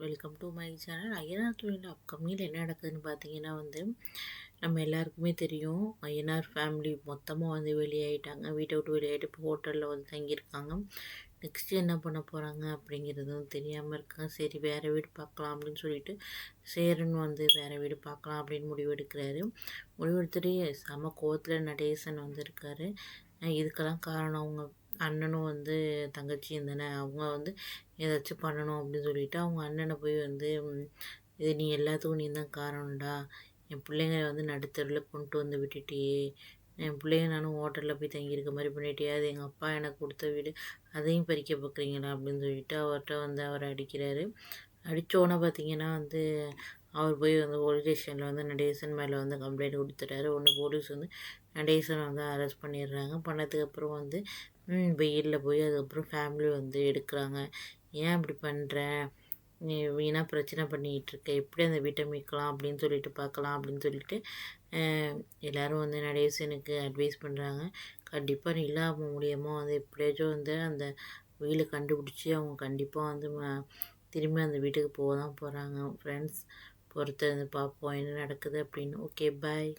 Welcome to my channel. Ayyanar துணியில் அப்கமிங்கில் என்ன நடக்குதுன்னு பார்த்தீங்கன்னா நம்ம எல்லாருக்குமே தெரியும். ஐயனார் ஃபேமிலி மொத்தமாக வெளியாகிட்டாங்க. வீட்டை விட்டு வெளியாகிட்டு இப்போ ஹோட்டலில் தங்கியிருக்காங்க. நெக்ஸ்ட்டு என்ன பண்ண போகிறாங்க அப்படிங்கிறதும் தெரியாமல் இருக்காங்க. சரி வேறு வீடு பார்க்கலாம் அப்படின்னு சொல்லிட்டு சேரன் வேறு வீடு பார்க்கலாம் அப்படின்னு முடிவெடுக்கிறாரு. முடிவெடுத்துட்டு செம கோவத்தில் நடேசன் இருக்காரு. இதுக்கெல்லாம் காரணம் அவங்க அண்ணனும் தங்கச்சியும் தானே. அவங்க ஏதாச்சும் பண்ணணும் அப்படின்னு சொல்லிட்டு அவங்க அண்ணனை போய் இது நீ எல்லாத்துக்கும் நீ தான் காரணம்டா. என் பிள்ளைங்க நடுத்தருவில் கொண்டு விட்டுட்டியே. என் பிள்ளைங்க நானும் ஹோட்டலில் போய் தங்கியிருக்க மாதிரி பண்ணிட்டியா. அது எங்கள் அப்பா எனக்கு கொடுத்த வீடு, அதையும் பறிக்க பார்க்குறீங்களா அப்படின்னு சொல்லிட்டு அவர்கிட்ட அவரை அடிக்கிறாரு. அடித்தோன்னே பார்த்தீங்கன்னா அவர் போய் போலீஸ் ஸ்டேஷனில் நடேசன் மேலே கம்ப்ளைண்ட் கொடுத்துட்டாரு. ஒன்று போலீஸ் நடேசனை அரெஸ்ட் பண்ணிடுறாங்க. பண்ணதுக்கப்புறம் வெயிலில் போய் அதுக்கப்புறம் ஃபேமிலி எடுக்கிறாங்க. ஏன் இப்படி பண்ணுற, நீ வீணாக பிரச்சனை பண்ணிக்கிட்டு இருக்க, எப்படி அந்த வீட்டை மீட்கலாம் அப்படின்னு சொல்லிட்டு பார்க்கலாம் அப்படின்னு சொல்லிட்டு எல்லோரும் நடேசனுக்கு அட்வைஸ் பண்ணுறாங்க. கண்டிப்பாக நிலா மூலியமாக எப்படியாச்சும் அந்த வீலை கண்டுபிடிச்சி அவங்க கண்டிப்பாக திரும்பி அந்த வீட்டுக்கு போக தான் போகிறாங்க. ஃப்ரெண்ட்ஸ், பொறுத்து பார்ப்போம் என்ன நடக்குது அப்படின்னு. ஓகே, பாய்.